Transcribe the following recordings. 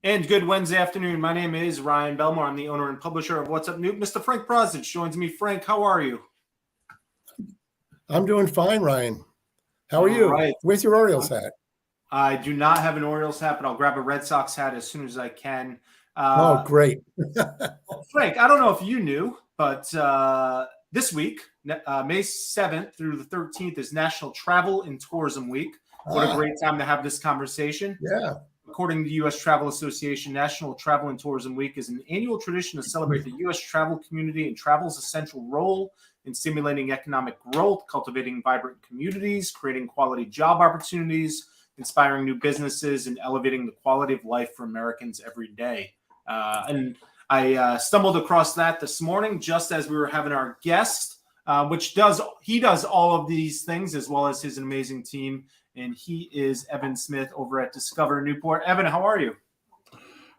And good Wednesday afternoon. My name is Ryan Belmore. I'm the owner and publisher of What's Up Newport. Mr. Frank Brozich joins me. Frank, how are you? I'm doing fine, Ryan. How are you? Right. Where's your Orioles hat? I do not have an Orioles hat, but I'll grab a Red Sox hat as soon as I can. Oh, great. Frank, I don't know if you knew, but this week, May 7th through the 13th, is National Travel and Tourism Week. What a great time to have this conversation. Yeah. According to the U.S. Travel Association, National Travel and Tourism Week is an annual tradition to celebrate the U.S. travel community and travel's essential role in stimulating economic growth, cultivating vibrant communities, creating quality job opportunities, inspiring new businesses, and elevating the quality of life for Americans every day. And I stumbled across that this morning just as we were having our guest, he does all of these things as well as his amazing team. And he is Evan Smith over at Discover Newport. Evan, how are you?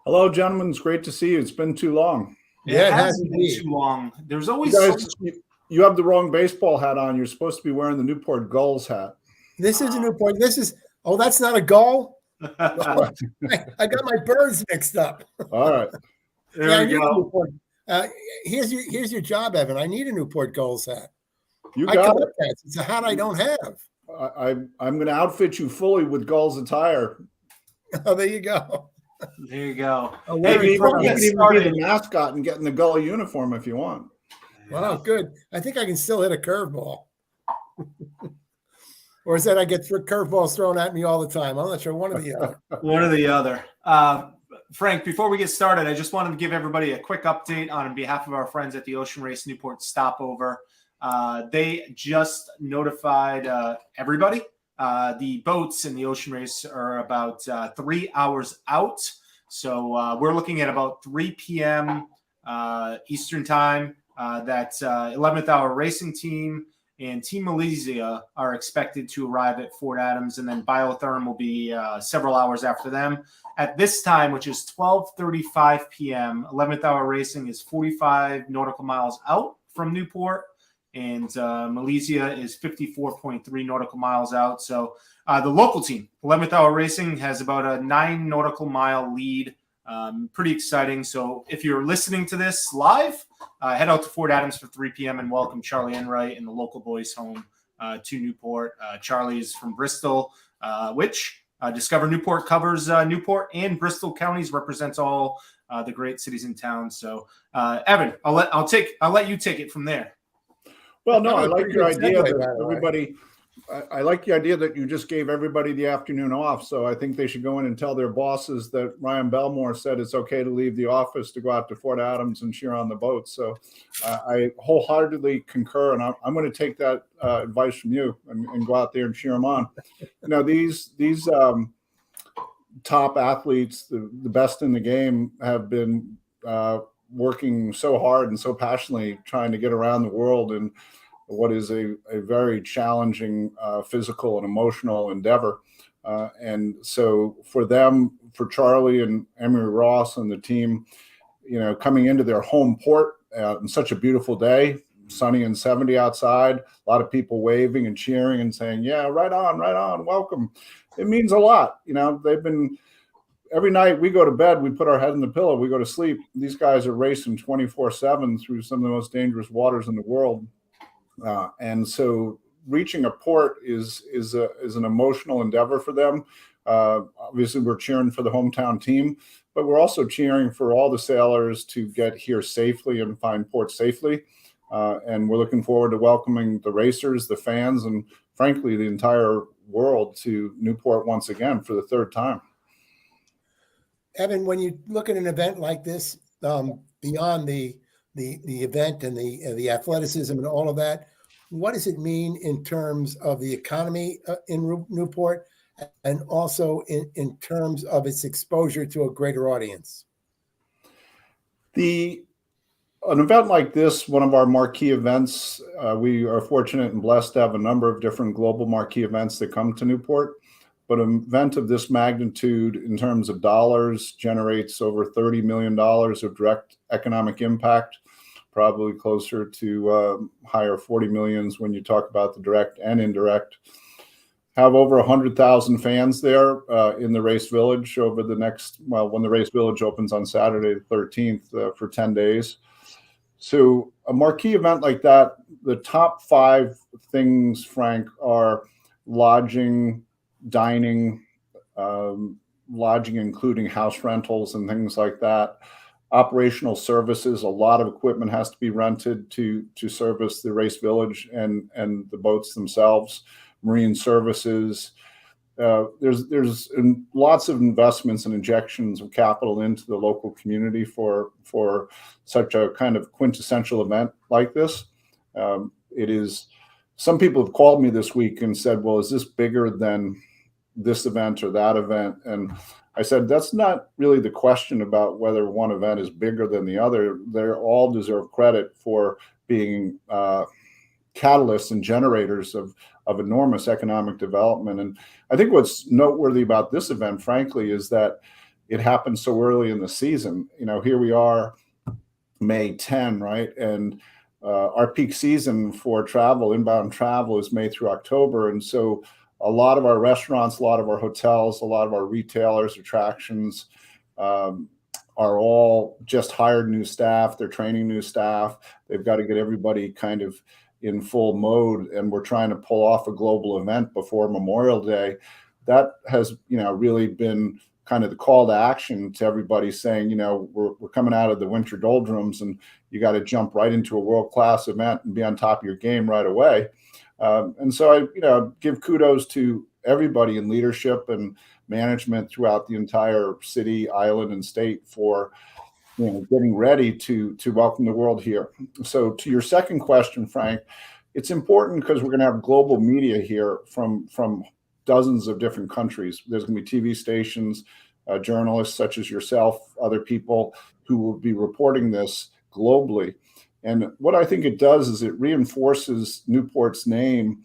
Hello, gentlemen. It's great to see you. It's been too long. Yeah, it hasn't been too long. There's always you have the wrong baseball hat on. You're supposed to be wearing the Newport Gulls hat. This is a Newport. That's not a gull? I got my birds mixed up. All right. There we go. Here's your job, Evan. I need a Newport Gulls hat. You got it. It's a hat I don't have. I'm going to outfit you fully with Gulls attire. Oh, there you go. There you go. Oh, hey, you can even be the mascot and get in the Gull uniform if you want. Wow, good. I think I can still hit a curveball. Or is that I get curveballs thrown at me all the time? I'm not sure. One or the other. One or the other. Frank, before we get started, I just wanted to give everybody a quick update on behalf of our friends at the Ocean Race Newport Stopover. They just notified everybody. The boats in the Ocean Race are about 3 hours out. So we're looking at about 3 p.m. Eastern time. That 11th hour racing team and Team Malaysia are expected to arrive at Fort Adams, and then Biotherm will be several hours after them. At this time, which is 12:35 p.m., 11th hour racing is 45 nautical miles out from Newport, and Malaysia is 54.3 nautical miles out. So the local team, 11th hour racing, has about a 9 nautical mile lead. Pretty exciting. So if you're listening to this live, head out to Fort Adams for 3 p.m. and welcome Charlie Enright and the local boys home to Newport. Charlie is from Bristol, which Discover Newport covers Newport and Bristol counties, represents all the great cities and towns. So Evan, I'll let you take it from there. Well, no, I like your idea that everybody. I like the idea that you just gave everybody the afternoon off. So I think they should go in and tell their bosses that Ryan Belmore said it's okay to leave the office to go out to Fort Adams and cheer on the boat. So I wholeheartedly concur, and I'm going to take that advice from you and go out there and cheer them on. You know, these top athletes, the best in the game, have been working so hard and so passionately trying to get around the world and what is a very challenging physical and emotional endeavor. And so for them, for Charlie and Emery Ross and the team, you know, coming into their home port on such a beautiful day, sunny and 70 outside, a lot of people waving and cheering and saying, yeah, right on, welcome. It means a lot. You know, they've been, every night we go to bed, we put our head in the pillow, we go to sleep. These guys are racing 24/7 through some of the most dangerous waters in the world. And so reaching a port is an emotional endeavor for them. Obviously, we're cheering for the hometown team, but we're also cheering for all the sailors to get here safely and find port safely. And we're looking forward to welcoming the racers, the fans, and frankly, the entire world to Newport once again for the third time. Evan, when you look at an event like this, beyond the event and the athleticism and all of that, what does it mean in terms of the economy in Newport and also in terms of its exposure to a greater audience? An event like this, one of our marquee events, we are fortunate and blessed to have a number of different global marquee events that come to Newport. But an event of this magnitude in terms of dollars generates over $30 million of direct economic impact, probably closer to higher 40 millions when you talk about the direct and indirect. have over 100,000 fans there in the race village over the next, well, when the race village opens on Saturday the 13th for 10 days. So a marquee event like that, the top 5 things, Frank, are lodging, dining, lodging including house rentals and things like that. Operational services, a lot of equipment has to be rented to service the race village and the boats themselves. Marine services. There's lots of investments and injections of capital into the local community for such a kind of quintessential event like this. It is. Some people have called me this week and said, "Well, is this bigger than this event or that event?" And I said, that's not really the question about whether one event is bigger than the other. They all deserve credit for being catalysts and generators of enormous economic development. And I think what's noteworthy about this event, frankly, is that it happened so early in the season. You know, here we are, May 10, right? And our peak season for travel, inbound travel, is May through October. And so a lot of our restaurants, a lot of our hotels, a lot of our retailers, attractions are all just hired new staff. They're training new staff. They've got to get everybody kind of in full mode, and we're trying to pull off a global event before Memorial Day. That has, really been kind of the call to action to everybody, saying, we're coming out of the winter doldrums, and you got to jump right into a world-class event and be on top of your game right away. And so I, give kudos to everybody in leadership and management throughout the entire city, island, and state for getting ready to welcome the world here. So to your second question, Frank, it's important because we're going to have global media here from dozens of different countries. There's going to be TV stations, journalists such as yourself, other people who will be reporting this globally. And what I think it does is it reinforces Newport's name,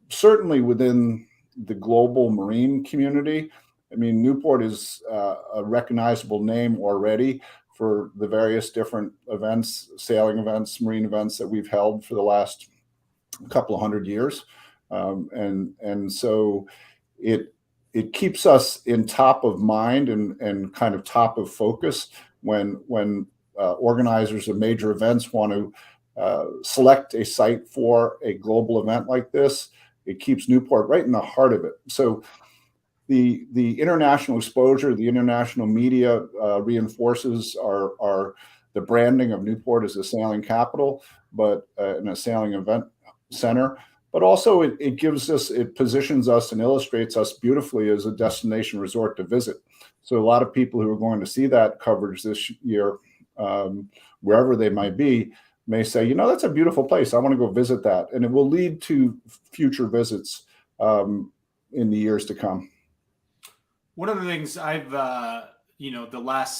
certainly within the global marine community. I mean, Newport is a recognizable name already for the various different events, sailing events, marine events that we've held for the last couple of 100 years. And so it keeps us in top of mind and kind of top of focus when organizers of major events want to select a site for a global event like this. It keeps Newport right in the heart of it. So the international exposure, the international media reinforces the branding of Newport as a sailing capital, but in a sailing event center. But also it positions us and illustrates us beautifully as a destination resort to visit. So a lot of people who are going to see that coverage this year, wherever they might be, may say, that's a beautiful place. I want to go visit that. And it will lead to future visits in the years to come. One of the things I've,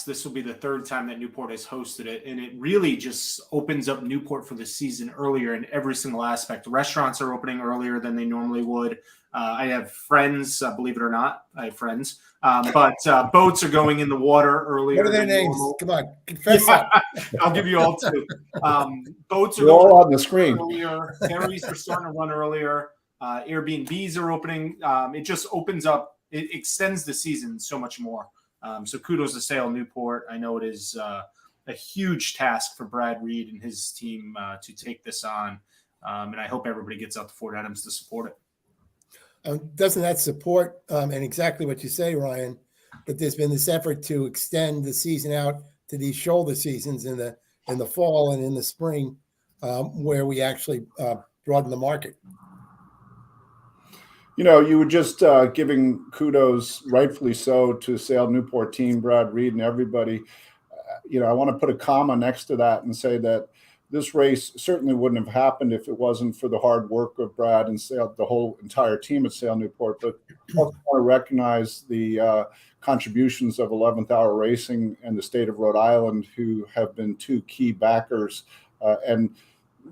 this will be the 3rd time that Newport has hosted it, and it really just opens up Newport for the season earlier in every single aspect. Restaurants are opening earlier than they normally would. I have friends, believe it or not, I have friends, but boats are going in the water earlier. What are their names? Normal. Come on, confess up. I'll give you all 2. Boats are all on the screen. Earlier. Ferries are starting to run earlier. Airbnbs are opening. It just opens up. It extends the season so much more. So kudos to Sail Newport. I know it is a huge task for Brad Reed and his team to take this on. And I hope everybody gets out to Fort Adams to support it. Doesn't that support, and exactly what you say, Ryan, but there's been this effort to extend the season out to these shoulder seasons in the fall and in the spring, where we actually broaden the market. You were just giving kudos, rightfully so, to Sail Newport team, Brad Reed, and everybody. I want to put a comma next to that and say that this race certainly wouldn't have happened if it wasn't for the hard work of Brad and the whole entire team at Sail Newport. But I also want to recognize the contributions of 11th Hour Racing and the state of Rhode Island, who have been 2 key backers. And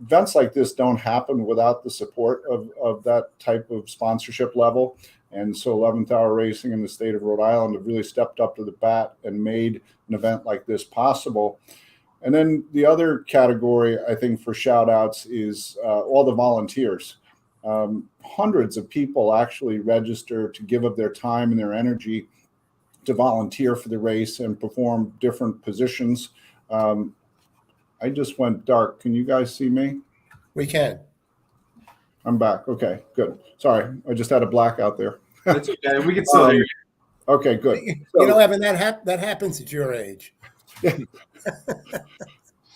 events like this don't happen without the support of that type of sponsorship level. And so 11th Hour Racing and the state of Rhode Island have really stepped up to the bat and made an event like this possible. And then the other category, I think, for shout outs is all the volunteers. hundreds of people actually register to give of their time and their energy to volunteer for the race and perform different positions. I just went dark. Can you guys see me? We can. I'm back. Okay, good. Sorry, I just had a blackout there. That's okay. We can still hear you. Okay, good. You know, Evan, that happens at your age.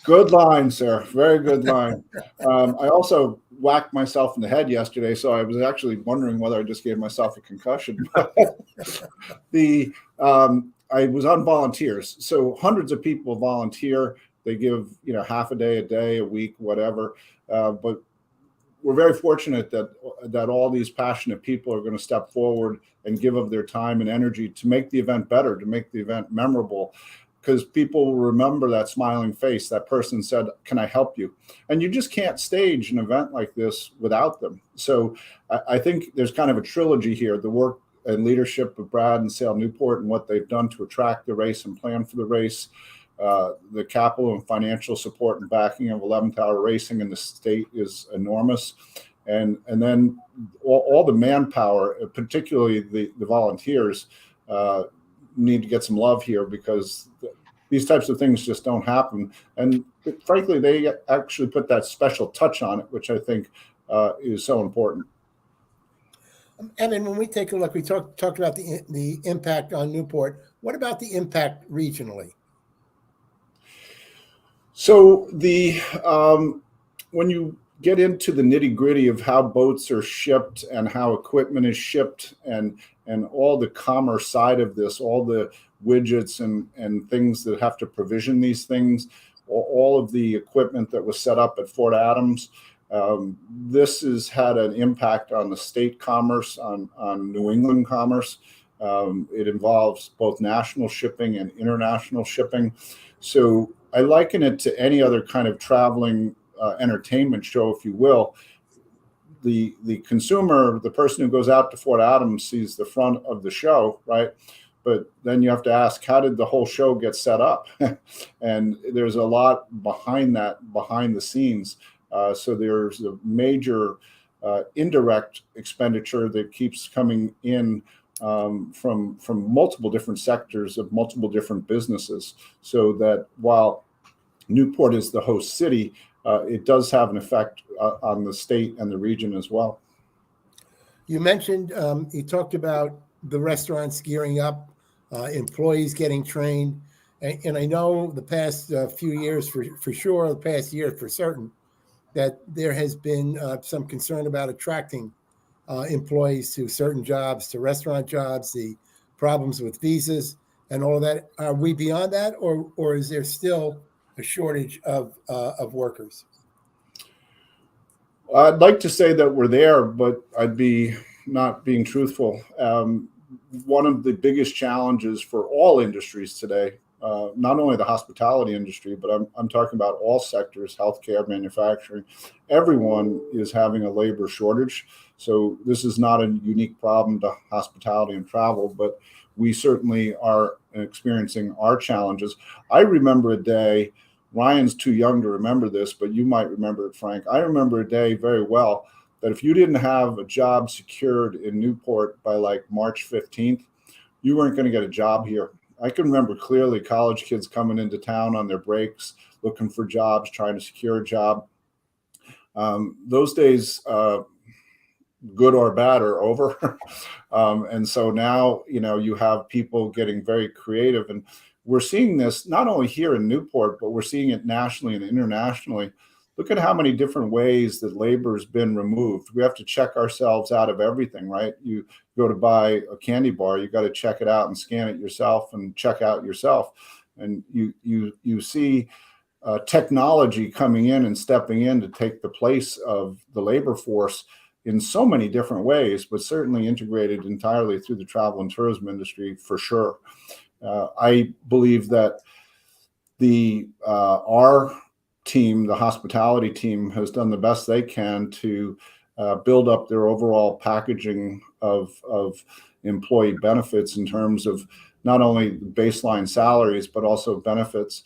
Good line, sir. Very good line. I also whacked myself in the head yesterday, so I was actually wondering whether I just gave myself a concussion. I was on volunteers, so hundreds of people volunteer. They give half a day, a week, whatever. But we're very fortunate that all these passionate people are going to step forward and give of their time and energy to make the event better, to make the event memorable. Because people will remember that smiling face. That person said, "Can I help you?" And you just can't stage an event like this without them. So I think there's kind of a trilogy here: the work and leadership of Brad and Sale Newport and what they've done to attract the race and plan for the race, the capital and financial support and backing of 11th Hour Racing in the state is enormous. And then all the manpower, particularly the volunteers, need to get some love here, because these types of things just don't happen. And frankly, they actually put that special touch on it, which I think is so important. Evan, when we take a look, we talked about the impact on Newport. What about the impact regionally? So when you get into the nitty-gritty of how boats are shipped and how equipment is shipped and all the commerce side of this, all the widgets and things that have to provision these things, all of the equipment that was set up at Fort Adams, this has had an impact on the state commerce, on New England commerce. It involves both national shipping and international shipping. So I liken it to any other kind of traveling entertainment show, if you will. The consumer, the person who goes out to Fort Adams, sees the front of the show, right? But then you have to ask, how did the whole show get set up? And there's a lot behind that, behind the scenes. So there's a major indirect expenditure that keeps coming in from multiple different sectors of multiple different businesses. So that while Newport is the host city, it does have an effect on the state and the region as well. You mentioned, you talked about the restaurants gearing up, employees getting trained. And I know the past few years for sure, the past year for certain, that there has been some concern about attracting employees to certain jobs, to restaurant jobs, the problems with visas and all of that. Are we beyond that, or is there still a shortage of workers? I'd like to say that we're there, but I'd be not being truthful. One of the biggest challenges for all industries today, not only the hospitality industry, but I'm talking about all sectors, healthcare, manufacturing, everyone is having a labor shortage. So this is not a unique problem to hospitality and travel, but we certainly are experiencing our challenges. I remember a day, Ryan's too young to remember this, but you might remember it, Frank. I remember a day very well that if you didn't have a job secured in Newport by like March 15th, you weren't going to get a job here. I can remember clearly college kids coming into town on their breaks, looking for jobs, trying to secure a job. Those days, good or bad, are over. And so now, you have people getting very creative, and we're seeing this not only here in Newport, but we're seeing it nationally and internationally. Look at how many different ways that labor has been removed. We have to check ourselves out of everything, right? You go to buy a candy bar, you got to check it out and scan it yourself and check out yourself. And you see technology coming in and stepping in to take the place of the labor force in so many different ways, but certainly integrated entirely through the travel and tourism industry for sure. I believe that our team, the hospitality team, has done the best they can to build up their overall packaging of employee benefits in terms of not only baseline salaries, but also benefits.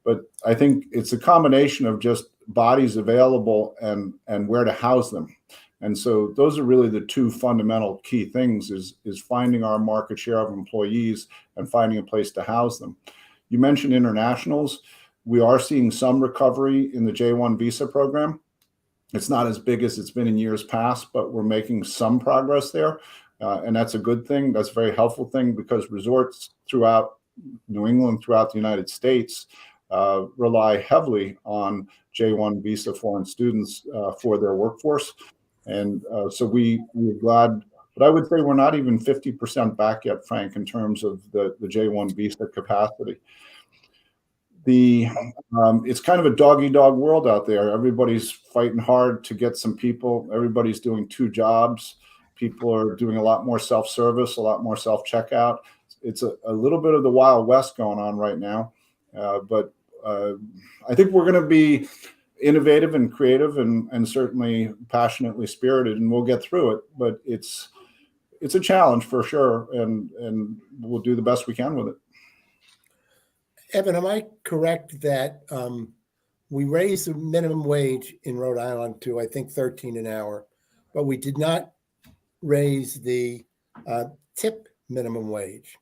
But I think it's a combination of just bodies available and where to house them. And so those are really the two fundamental key things is finding our market share of employees and finding a place to house them. You mentioned internationals. We are seeing some recovery in the J-1 visa program. It's not as big as it's been in years past, but we're making some progress there. And that's a good thing. That's a very helpful thing because resorts throughout New England, throughout the United States, rely heavily on J-1 visa foreign students for their workforce. And so we're glad, but I would say we're not even 50% back yet, Frank, in terms of the J-1 visa capacity. It's kind of a dog-eat-dog world out there. Everybody's fighting hard to get some people. Everybody's doing two jobs. People are doing a lot more self-service, a lot more self-checkout. It's a little bit of the Wild West going on right now. But I think we're going to be innovative and creative and certainly passionately spirited, and we'll get through it. But it's a challenge for sure, and we'll do the best we can with it. Evan, am I correct that we raised the minimum wage in Rhode Island to, I think, 13 an hour, but we did not raise the tip minimum wage?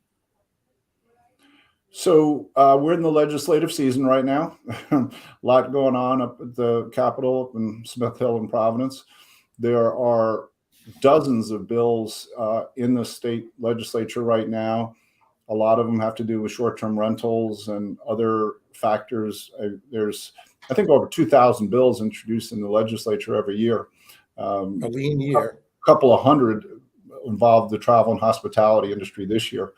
So we're in the legislative season right now. A lot going on up at the Capitol up in Smith Hill and Providence. There are dozens of bills in the state legislature right now. A lot of them have to do with short-term rentals and other factors. There's, I think, over 2,000 bills introduced in the legislature every year. A lean year. A couple of hundred involve the travel and hospitality industry this year.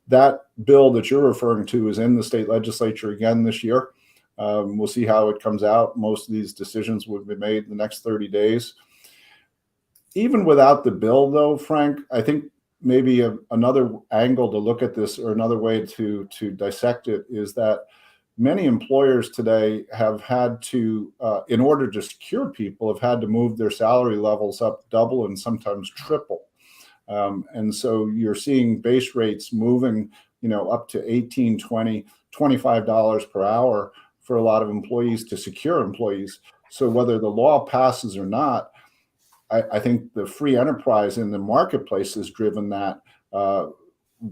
That bill that you're referring to is in the state legislature again this year. We'll see how it comes out. Most of these decisions will be made in the next 30 days. Even without the bill, though, Frank, I think maybe another angle to look at this, or another way to dissect it, is that many employers today have had to, in order to secure people, have had to move their salary levels up double and sometimes triple. And so you're seeing base rates moving, up to $18, $20, $25 per hour for a lot of employees to secure employees. So whether the law passes or not, I think the free enterprise in the marketplace has driven that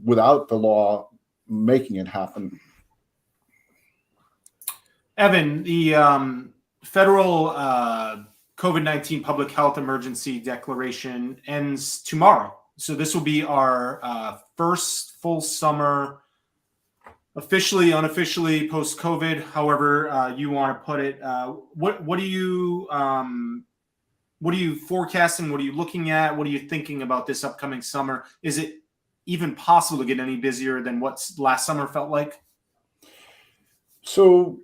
without the law making it happen. Evan, the federal COVID-19 public health emergency declaration ends tomorrow. So this will be our first full summer, officially, unofficially, post-COVID, however you want to put it. What are you forecasting? What are you looking at? What are you thinking about this upcoming summer? Is it even possible to get any busier than what last summer felt like? So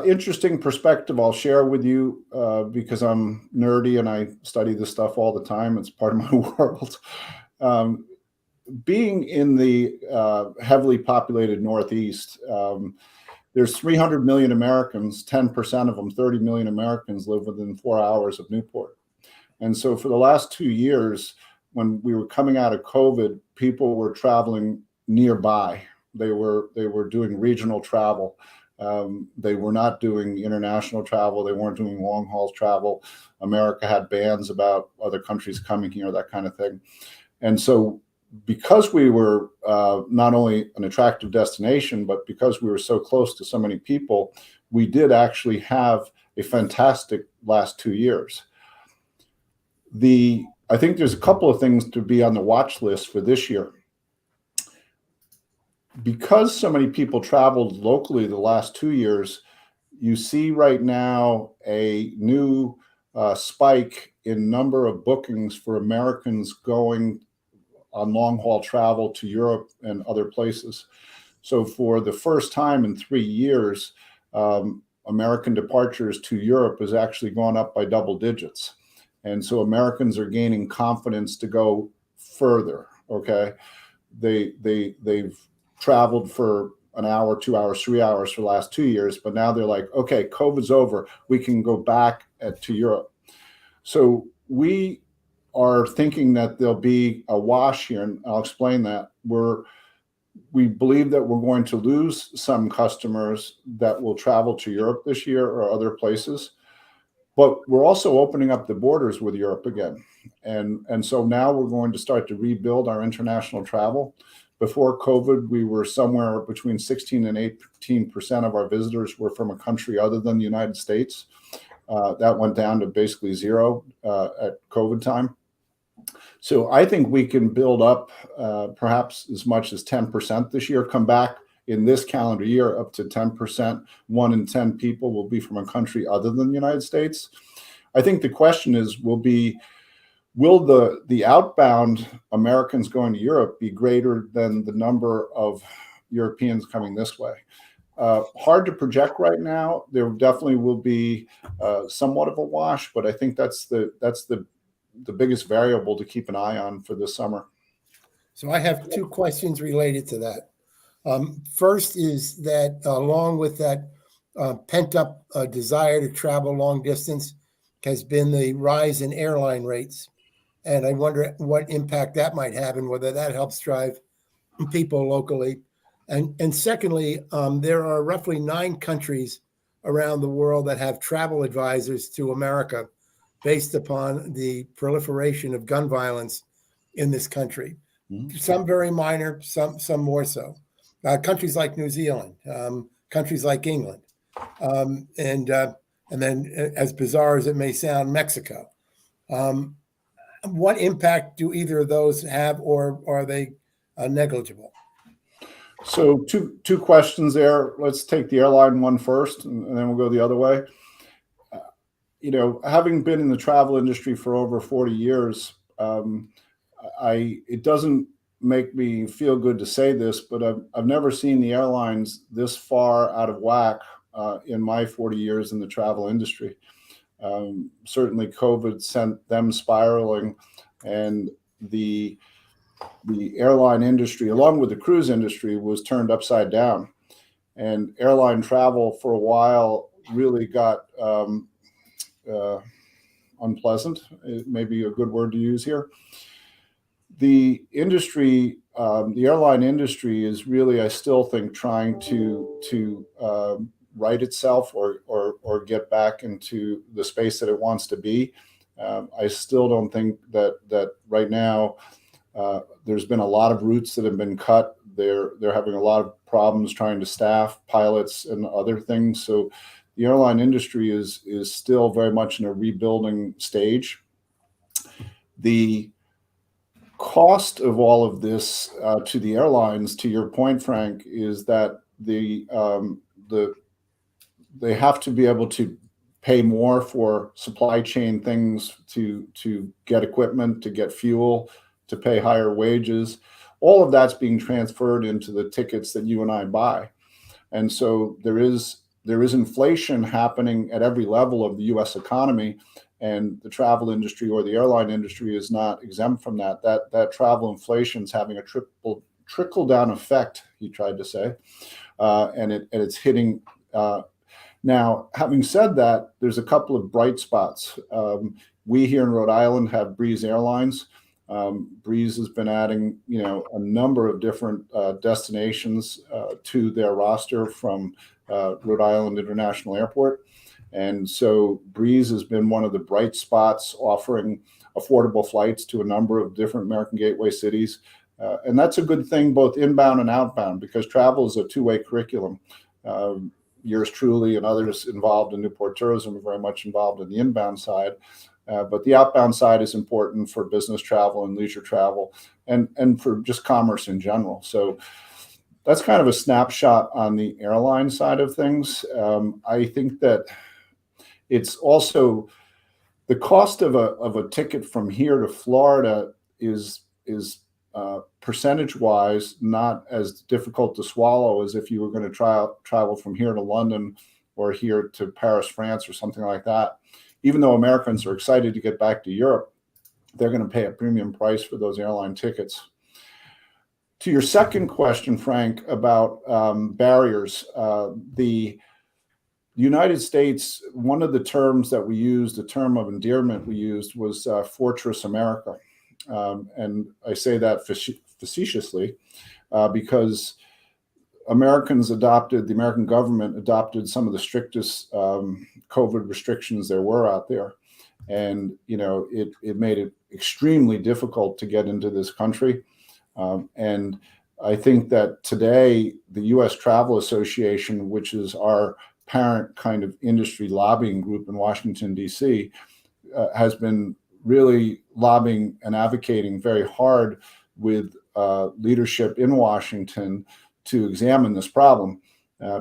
interesting perspective I'll share with you because I'm nerdy and I study this stuff all the time. It's part of my world. Being in the heavily populated Northeast, there's 300 million Americans, 10% of them, 30 million Americans live within 4 hours of Newport. And so for the last 2 years, when we were coming out of COVID, people were traveling nearby. They were doing regional travel. They were not doing international travel. They weren't doing long haul travel. America had bans about other countries coming here, that kind of thing. And so because we were not only an attractive destination, but because we were so close to so many people, we did actually have a fantastic last 2 years. I think there's a couple of things to be on the watch list for this year. Because so many people traveled locally the last 2 years, you see right now a new spike in number of bookings for Americans going on long-haul travel to Europe and other places. So for the first time in 3 years, American departures to Europe has actually gone up by double digits. And so Americans are gaining confidence to go further, okay? They've traveled for an hour, 2 hours, 3 hours for the last 2 years, but now they're like, okay, COVID's over. We can go back to Europe. So we are thinking that there'll be a wash here, and I'll explain that. We believe that we're going to lose some customers that will travel to Europe this year or other places. But we're also opening up the borders with Europe again. And so now we're going to start to rebuild our international travel. Before COVID, we were somewhere between 16 and 18% of our visitors were from a country other than the United States. That went down to basically zero at COVID time. So I think we can build up perhaps as much as 10% this year, come back in this calendar year up to 10%. 1 in 10 people will be from a country other than the United States. I think the question is, will the outbound Americans going to Europe be greater than the number of Europeans coming this way? Hard to project right now. There definitely will be somewhat of a wash, but I think that's the biggest variable to keep an eye on for this summer. So I have 2 questions related to that. First is that along with that pent-up desire to travel long distance has been the rise in airline rates. And I wonder what impact that might have and whether that helps drive people locally. And secondly, there are roughly 9 countries around the world that have travel advisors to America based upon the proliferation of gun violence in this country. Mm-hmm. Some very minor, some more so. Countries like New Zealand, countries like England, and then, as bizarre as it may sound, Mexico. What impact do either of those have, or are they negligible? So two questions there. Let's take the airline one first, and then we'll go the other way. Having been in the travel industry for over 40 years, it doesn't make me feel good to say this, but I've never seen the airlines this far out of whack in my 40 years in the travel industry. Certainly COVID sent them spiraling, and the airline industry, along with the cruise industry, was turned upside down. And airline travel for a while really got unpleasant, maybe a good word to use here. The industry, the airline industry is really, I still think, trying to right itself or get back into the space that it wants to be. I still don't think that right now there's been a lot of routes that have been cut. They're having a lot of problems trying to staff pilots and other things. So the airline industry is still very much in a rebuilding stage. The cost of all of this to the airlines, to your point, Frank, is that they have to be able to pay more for supply chain things, to get equipment, to get fuel, to pay higher wages. All of that's being transferred into the tickets that you and I buy. And so there is inflation happening at every level of the U.S. economy, and the travel industry or the airline industry is not exempt from that. That travel inflation is having a trickle-down effect, he tried to say, and it's hitting. Now, having said that, there's a couple of bright spots. We here in Rhode Island have Breeze Airlines. Breeze has been adding, a number of different destinations to their roster from Rhode Island International Airport. And so Breeze has been one of the bright spots, offering affordable flights to a number of different American gateway cities. And that's a good thing, both inbound and outbound, because travel is a two-way curriculum. Yours truly and others involved in Newport tourism are very much involved in the inbound side. But the outbound side is important for business travel and leisure travel and for just commerce in general. So that's kind of a snapshot on the airline side of things. I think that it's also the cost of a ticket from here to Florida is percentage-wise not as difficult to swallow as if you were going to travel from here to London or here to Paris, France, or something like that. Even though Americans are excited to get back to Europe, they're going to pay a premium price for those airline tickets. To your second question, Frank, about barriers, the United States, one of the terms that we used, the term of endearment we used, was Fortress America. And I say that facetiously because the American government adopted some of the strictest COVID restrictions there were out there. And, it made it extremely difficult to get into this country. And I think that today the U.S. Travel Association, which is our parent kind of industry lobbying group in Washington, D.C., has been really lobbying and advocating very hard with leadership in Washington to examine this problem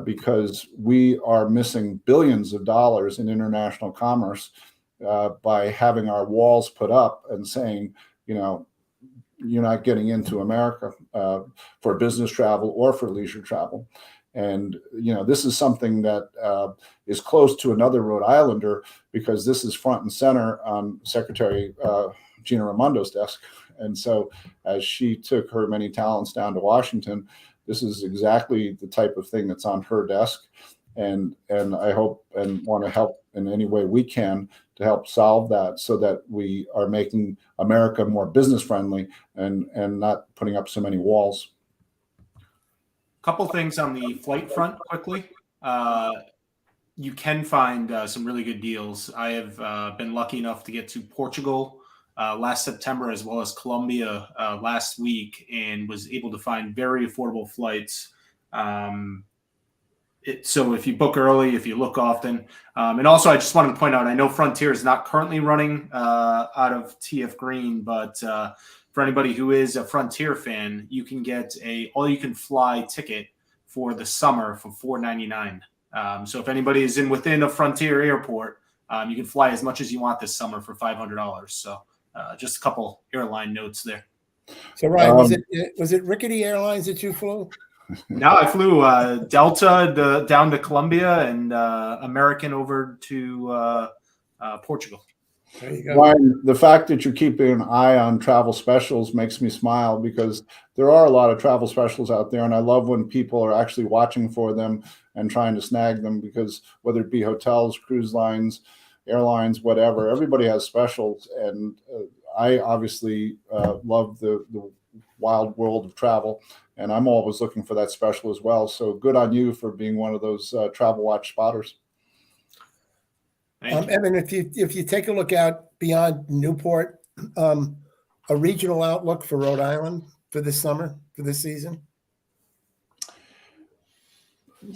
because we are missing billions of dollars in international commerce by having our walls put up and saying, you're not getting into America for business travel or for leisure travel. And, this is something that is close to another Rhode Islander because this is front and center on Secretary Gina Raimondo's desk. And so as she took her many talents down to Washington, this is exactly the type of thing that's on her desk. And I hope and want to help in any way we can to help solve that so that we are making America more business friendly and not putting up so many walls. Couple things on the flight front quickly. You can find some really good deals. I have been lucky enough to get to Portugal last September as well as Colombia last week and was able to find very affordable flights. So if you book early, if you look often. And also I just wanted to point out, I know Frontier is not currently running out of TF Green, but for anybody who is a Frontier fan, you can get a all-you-can-fly ticket for the summer for $4.99. So if anybody is within a Frontier airport, you can fly as much as you want this summer for $500. So just a couple airline notes there. So Ryan, was it Rickety Airlines that you flew? No, I flew Delta down to Colombia and American over to Portugal. There you go. Ryan, the fact that you're keeping an eye on travel specials makes me smile because there are a lot of travel specials out there. And I love when people are actually watching for them and trying to snag them because whether it be hotels, cruise lines, airlines, whatever, everybody has specials. And I obviously love the wild world of travel. And I'm always looking for that special as well. So good on you for being one of those Travel Watch spotters. Evan, if you take a look out beyond Newport, a regional outlook for Rhode Island for this summer, for this season?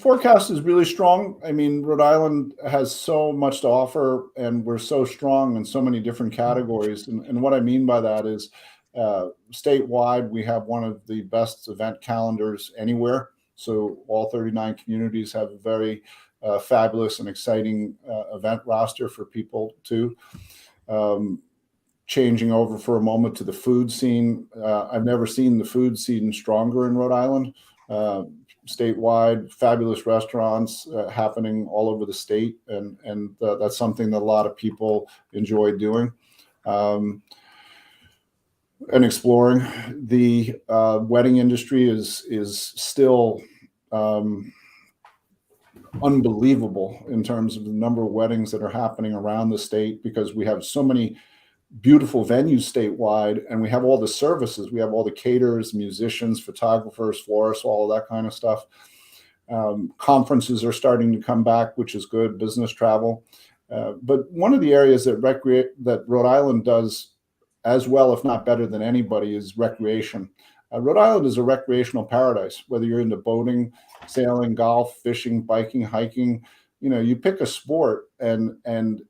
Forecast is really strong. I mean, Rhode Island has so much to offer, and we're so strong in so many different categories. And what I mean by that is statewide, we have one of the best event calendars anywhere. So all 39 communities have a very fabulous and exciting event roster for people too. Changing over for a moment to the food scene. I've never seen the food scene stronger in Rhode Island. Statewide, fabulous restaurants happening all over the state. And that's something that a lot of people enjoy doing. And exploring. The wedding industry is still unbelievable in terms of the number of weddings that are happening around the state because we have so many beautiful venues statewide and we have all the services. We have all the caterers, musicians, photographers, florists, all of that kind of stuff. Conferences are starting to come back, which is good, business travel. But one of the areas that Rhode Island does as well, if not better than anybody, is recreation. Rhode Island is a recreational paradise, whether you're into boating, sailing, golf, fishing, biking, hiking, you pick a sport and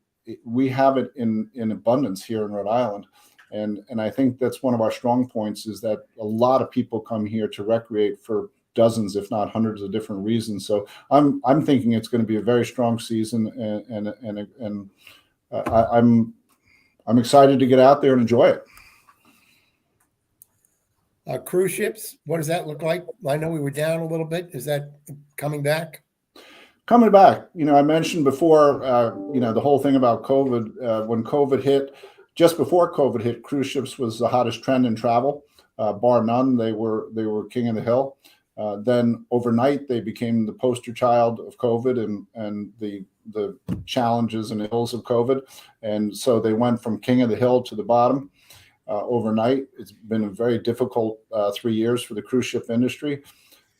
we have it in abundance here in Rhode Island. And I think that's one of our strong points is that a lot of people come here to recreate for dozens, if not hundreds of different reasons. So I'm thinking it's going to be a very strong season and I'm excited to get out there and enjoy it. Cruise ships, what does that look like? I know we were down a little bit. Is that coming back? Coming back. I mentioned before, the whole thing about COVID. When COVID hit, just before COVID hit, cruise ships was the hottest trend in travel, bar none. They were king of the hill. Then overnight, they became the poster child of COVID and the challenges and ills of COVID. And so they went from king of the hill to the bottom overnight. It's been a very difficult 3 years for the cruise ship industry.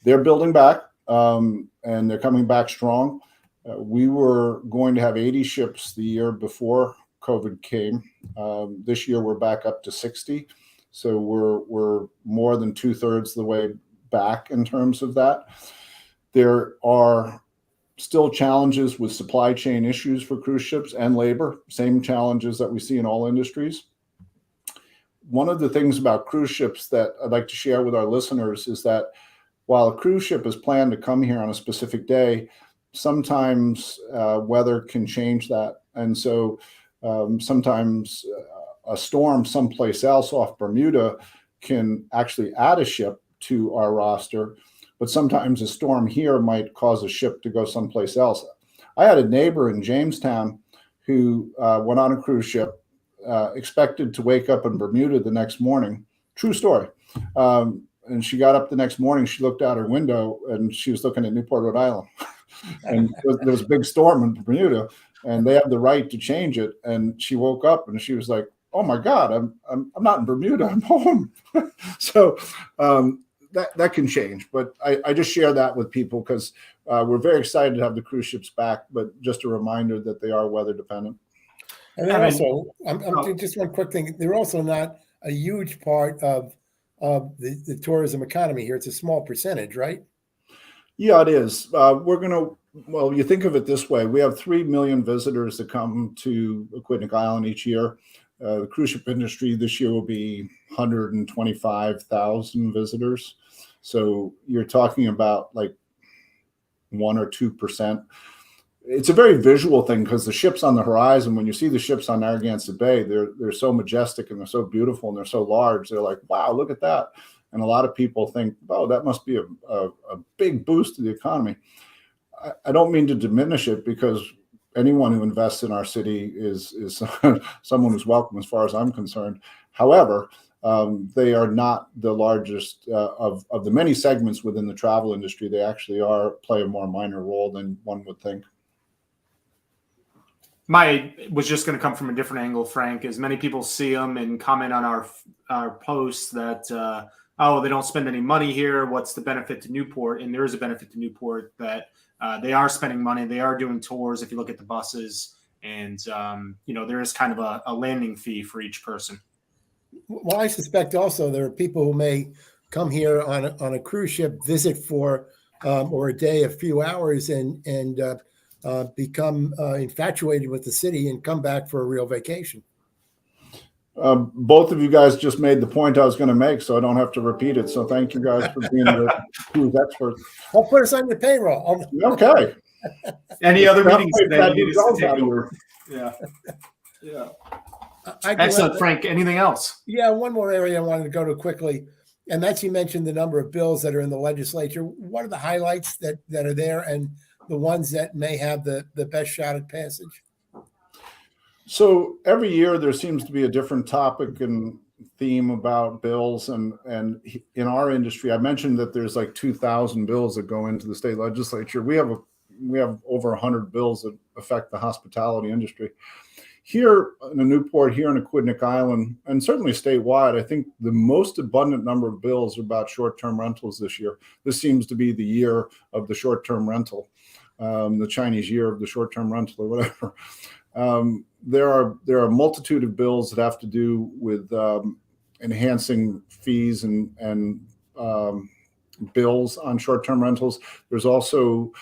they're building back, and they're coming back strong. We were going to have 80 ships the year before COVID came. This year we're back up to 60. So we're more than 2/3 of the way back in terms of that. There are still challenges with supply chain issues for cruise ships and labor, same challenges that we see in all industries. One of the things about cruise ships that I'd like to share with our listeners is that while a cruise ship is planned to come here on a specific day, sometimes weather can change that. And so sometimes a storm someplace else off Bermuda can actually add a ship to our roster, but sometimes a storm here might cause a ship to go someplace else. I had a neighbor in Jamestown who went on a cruise ship, expected to wake up in Bermuda the next morning. True story. And she got up the next morning, she looked out her window and she was looking at Newport, Rhode Island. And there was a big storm in Bermuda and they have the right to change it. And she woke up and she was like, oh my God, I'm not in Bermuda, I'm home. So that can change. But I just share that with people because we're very excited to have the cruise ships back, but just a reminder that they are weather dependent. And they're also, just one quick thing, they're also not a huge part of the tourism economy here. It's a small percentage, right? Yeah, it is. Well, you think of it this way. We have 3 million visitors that come to Aquidneck Island each year. The cruise ship industry this year will be 125,000 visitors. So you're talking about like 1 or 2%. It's a very visual thing because the ships on the horizon, when you see the ships on Narragansett Bay, they're so majestic and they're so beautiful and they're so large. They're like, wow, look at that. And a lot of people think, oh, that must be a big boost to the economy. I don't mean to diminish it because anyone who invests in our city is someone who's welcome as far as I'm concerned. However, they are not the largest of the many segments within the travel industry. They actually play a more minor role than one would think. Was just going to come from a different angle, Frank, as many people see them and comment on our posts that, oh, they don't spend any money here. What's the benefit to Newport? And there is a benefit to Newport that they are spending money. They are doing tours. If you look at the buses and, there is kind of a landing fee for each person. Well, I suspect also there are people who may come here on a cruise ship, visit for or a day, a few hours, and become infatuated with the city and come back for a real vacation. Both of you guys just made the point I was going to make, so I don't have to repeat it. So thank you guys for being the cruise experts. I'll put us on your payroll. Okay. Any other meetings today? Yeah. Excellent, Frank. Anything else? Yeah, one more area I wanted to go to quickly, and that's you mentioned the number of bills that are in the legislature. What are the highlights that are there and the ones that may have the best shot at passage? So every year there seems to be a different topic and theme about bills. And in our industry, I mentioned that there's like 2,000 bills that go into the state legislature. We have over 100 bills that affect the hospitality industry. Here in Newport, here in Aquidneck Island, and certainly statewide, I think the most abundant number of bills are about short-term rentals this year. This seems to be the year of the short-term rental, the Chinese year of the short-term rental or whatever. There are a multitude of bills that have to do with enhancing fees and bills on short-term rentals. There's also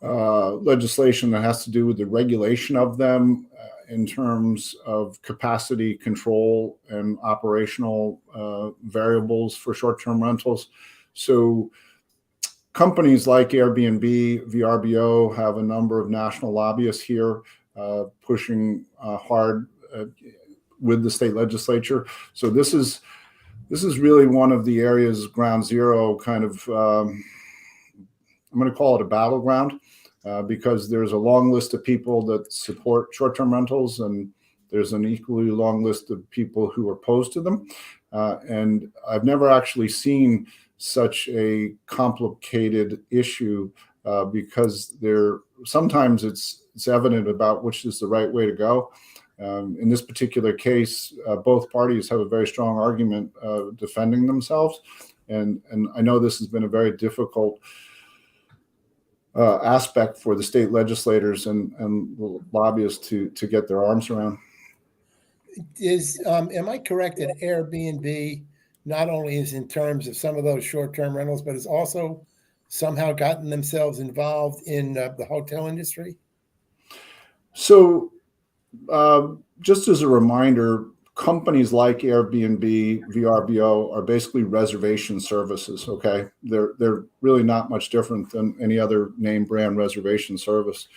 legislation that has to do with the regulation of them in terms of capacity control and operational variables for short-term rentals. So companies like Airbnb, VRBO have a number of national lobbyists here pushing hard with the state legislature. So this is really one of the areas, ground zero, kind of, I'm going to call it a battleground because there's a long list of people that support short-term rentals and there's an equally long list of people who are opposed to them. And I've never actually seen such a complicated issue because sometimes it's evident about which is the right way to go. In this particular case, both parties have a very strong argument defending themselves. And I know this has been a very difficult aspect for the state legislators and lobbyists to get their arms around. Am I correct that Airbnb not only is in terms of some of those short-term rentals, but has also somehow gotten themselves involved in the hotel industry? So just as a reminder, companies like Airbnb, VRBO are basically reservation services. Okay, they're really not much different than any other name brand reservation service.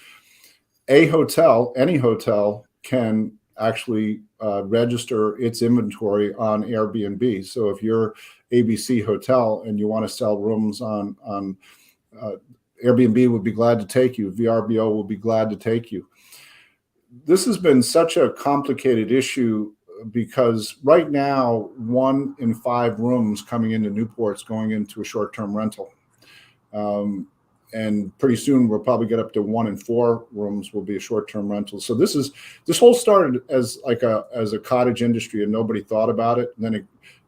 Any hotel can actually register its inventory on Airbnb. So if you're ABC Hotel and you want to sell rooms on Airbnb, would be glad to take you. VRBO will be glad to take you. This has been such a complicated issue because right now, 1 in 5 rooms coming into Newport is going into a short-term rental. And pretty soon we'll probably get up to 1 in 4 rooms will be a short-term rental. So this whole started as a cottage industry and nobody thought about it. And then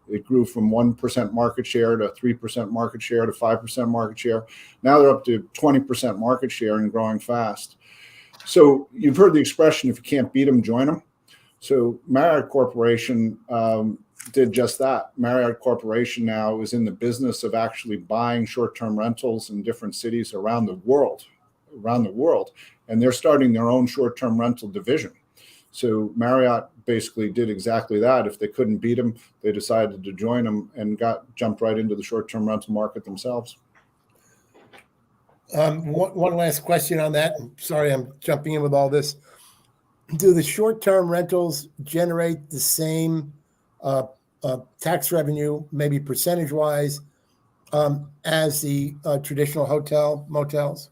it grew from 1% market share to 3% market share to 5% market share. Now they're up to 20% market share and growing fast. So you've heard the expression, if you can't beat them, join them. So Marriott Corporation did just that. Marriott Corporation now is in the business of actually buying short-term rentals in different cities around the world, and they're starting their own short-term rental division. So Marriott basically did exactly that. If they couldn't beat them, they decided to join them and jumped right into the short-term rental market themselves. One last question on that. Sorry, I'm jumping in with all this. Do the short-term rentals generate the same tax revenue, maybe percentage-wise, as the traditional motels?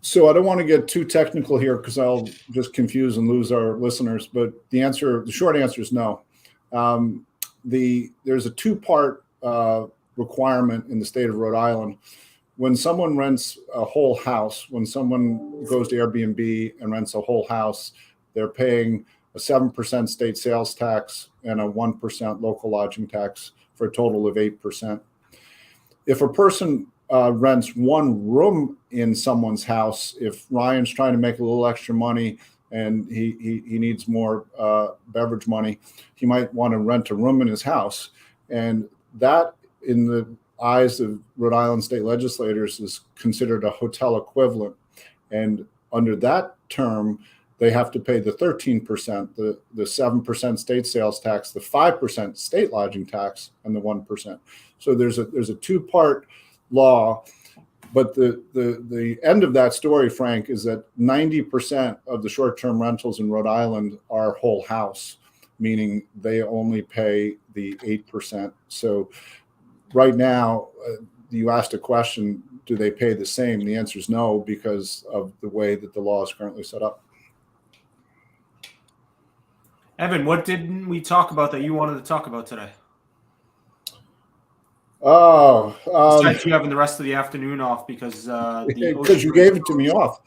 So I don't want to get too technical here because I'll just confuse and lose our listeners. But the short answer is no. There's a 2-part requirement in the state of Rhode Island. When someone rents a whole house, when someone goes to Airbnb and rents a whole house, they're paying a 7% state sales tax and a 1% local lodging tax for a total of 8%. If a person rents 1 room in someone's house, if Ryan's trying to make a little extra money and he needs more beverage money, he might want to rent a room in his house. And that, in the eyes of Rhode Island state legislators, is considered a hotel equivalent. And under that term, they have to pay the 13%, the 7% state sales tax, the 5% state lodging tax, and the 1%. So there's a 2-part law. But the end of that story, Frank, is that 90% of the short-term rentals in Rhode Island are whole house, meaning they only pay the 8%. So right now, you asked a question, do they pay the same? The answer is no, because of the way that the law is currently set up. Evan, what didn't we talk about that you wanted to talk about today? Besides you having the rest of the afternoon off because you gave it to me off.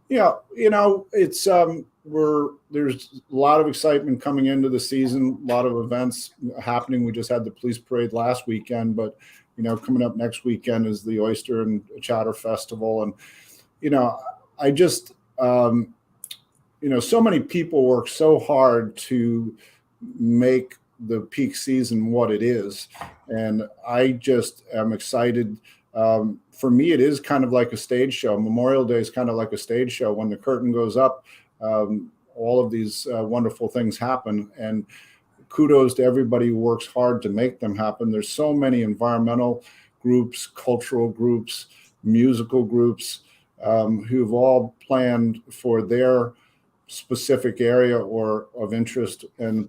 Yeah, it's there's a lot of excitement coming into the season, a lot of events happening. We just had the police parade last weekend, but coming up next weekend is the Oyster and Chowder Festival, and I just so many people work so hard to make the peak season what it is, and I just am excited. For me, it is kind of like a stage show. Memorial Day is kind of like a stage show. When the curtain goes up, all of these wonderful things happen, and kudos to everybody who works hard to make them happen. There's so many environmental groups, cultural groups, musical groups who've all planned for their specific area or of interest, and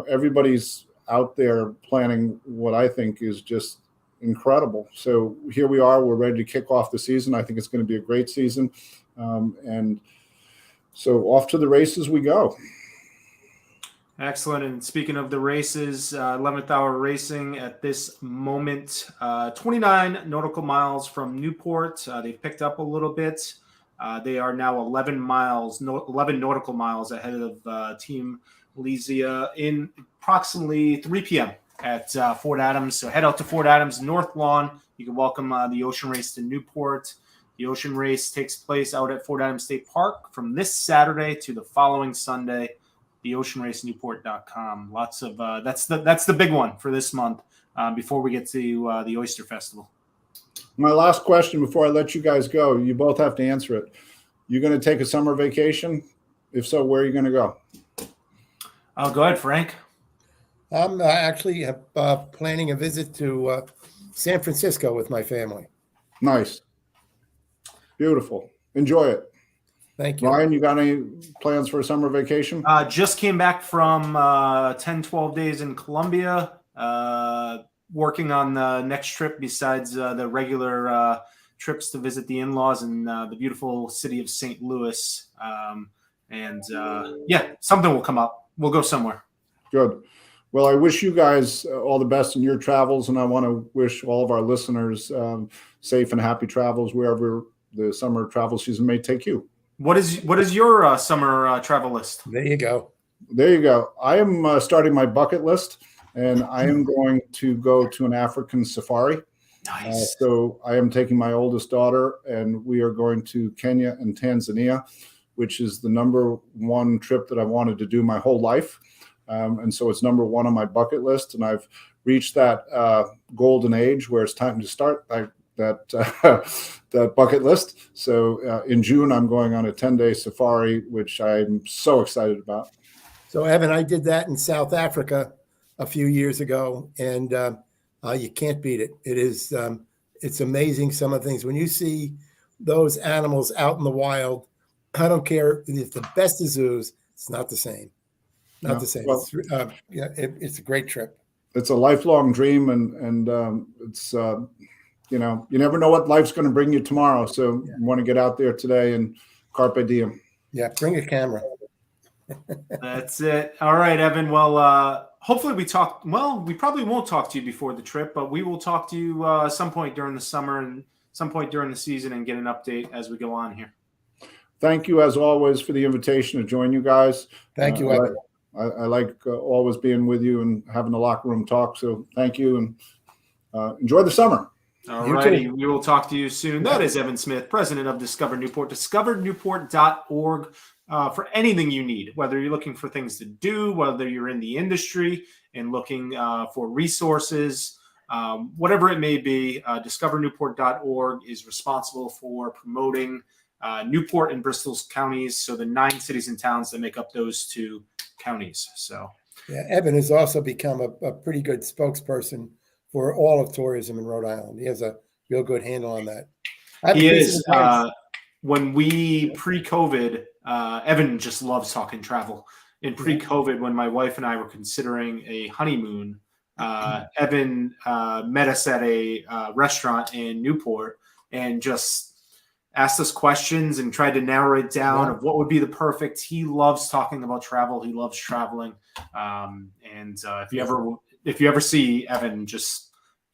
everybody's out there planning what I think is just incredible. So here we are, we're ready to kick off the season. I think it's going to be a great season, and so off to the races we go. Excellent. And speaking of the races, 11th hour racing at this moment, 29 nautical miles from Newport. They've picked up a little bit. They are now 11 nautical miles ahead of Team Lesia in approximately 3 p.m. at Fort Adams. So head out to Fort Adams North Lawn. You can welcome the Ocean Race to Newport. The Ocean Race takes place out at Fort Adams State Park from this Saturday to the following Sunday. TheOceanRaceNewport.com. Lots of that's the big one for this month before we get to the Oyster Festival. My last question before I let you guys go, you both have to answer it. You going to take a summer vacation? If so, where are you going to go? Oh, go ahead, Frank. I'm actually planning a visit to San Francisco with my family. Nice. Beautiful. Enjoy it. Thank you. Ryan, you got any plans for a summer vacation? Just came back from 10, 12 days in Colombia, working on the next trip besides the regular trips to visit the in-laws in the beautiful city of St. Louis. Something will come up. We'll go somewhere. Good. Well, I wish you guys all the best in your travels, and I want to wish all of our listeners safe and happy travels wherever the summer travel season may take you. What is your summer travel list? There you go. There you go. I am starting my bucket list, and I am going to go to an African safari. Nice. So I am taking my oldest daughter, and we are going to Kenya and Tanzania, which is the number one trip that I wanted to do my whole life. And so it's number one on my bucket list, and I've reached that golden age where it's time to start that bucket list. So in June, I'm going on a 10-day safari, which I'm so excited about. So, Evan, I did that in South Africa a few years ago, and you can't beat it. It's amazing, some of the things. When you see those animals out in the wild, I don't care if the best of zoos, it's not the same. Not the same. Well, it's a great trip. It's a lifelong dream, and it's you never know what life's going to bring you tomorrow. So you want to get out there today and carpe diem. Yeah, bring a camera. That's it. All right, Evan. Well, hopefully we talk. Well, we probably won't talk to you before the trip, but we will talk to you some point during the summer and some point during the season and get an update as we go on here. Thank you, as always, for the invitation to join you guys. Thank you, Evan. I like always being with you and having the locker room talk. So thank you, and enjoy the summer. All righty. We will talk to you soon. That is Evan Smith, president of Discover Newport. DiscoverNewport.org for anything you need, whether you're looking for things to do, whether you're in the industry and looking for resources, whatever it may be. DiscoverNewport.org is responsible for promoting Newport and Bristol counties, so the 9 cities and towns that make up those 2 counties. So, yeah, Evan has also become a pretty good spokesperson for all of tourism in Rhode Island. He has a real good handle on that. He is. When we pre-COVID, Evan just loves talking travel. In pre-COVID, when my wife and I were considering a honeymoon, Evan met us at a restaurant in Newport and just asked us questions and tried to narrow it down of what would be the perfect. He loves talking about travel. He loves traveling. If you ever see Evan,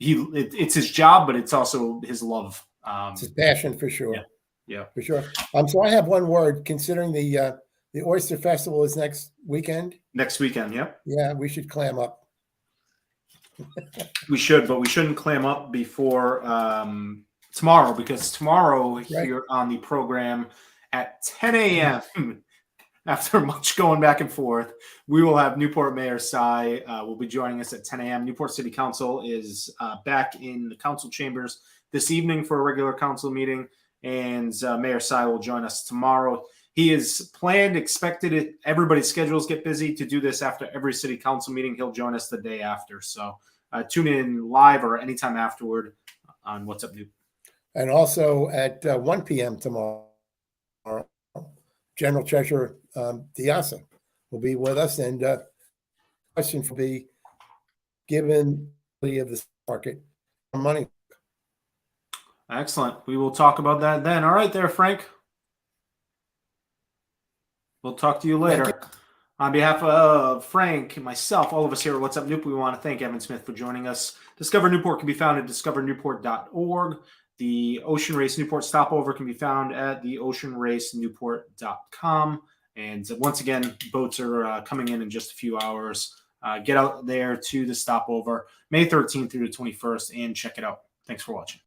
it's his job, but it's also his love. It's his passion for sure. Yeah, for sure. So I have one word. Considering the Oyster Festival is next weekend. Next weekend, yep. Yeah, we should clam up. We should, but we shouldn't clam up before tomorrow, because tomorrow here on the program at 10 a.m. After much going back and forth, we will have Newport Mayor Sy will be joining us at 10 a.m. Newport City Council is back in the council chambers this evening for a regular council meeting, and Mayor Sy will join us tomorrow. He is planned, expected, everybody's schedules get busy to do this after every city council meeting. He'll join us the day after. So tune in live or anytime afterward on What's Up Newport. And also at 1 p.m. tomorrow, General Treasurer Diasa will be with us, and questions will be given of the market money. Excellent. We will talk about that then. All right there, Frank. We'll talk to you later. On behalf of Frank and myself, all of us here at What's Up Newport, we want to thank Evan Smith for joining us. Discover Newport can be found at discovernewport.org. The Ocean Race Newport stopover can be found at theoceanracenewport.com. And once again, boats are coming in just a few hours. Get out there to the stopover May 13th through the 21st and check it out. Thanks for watching.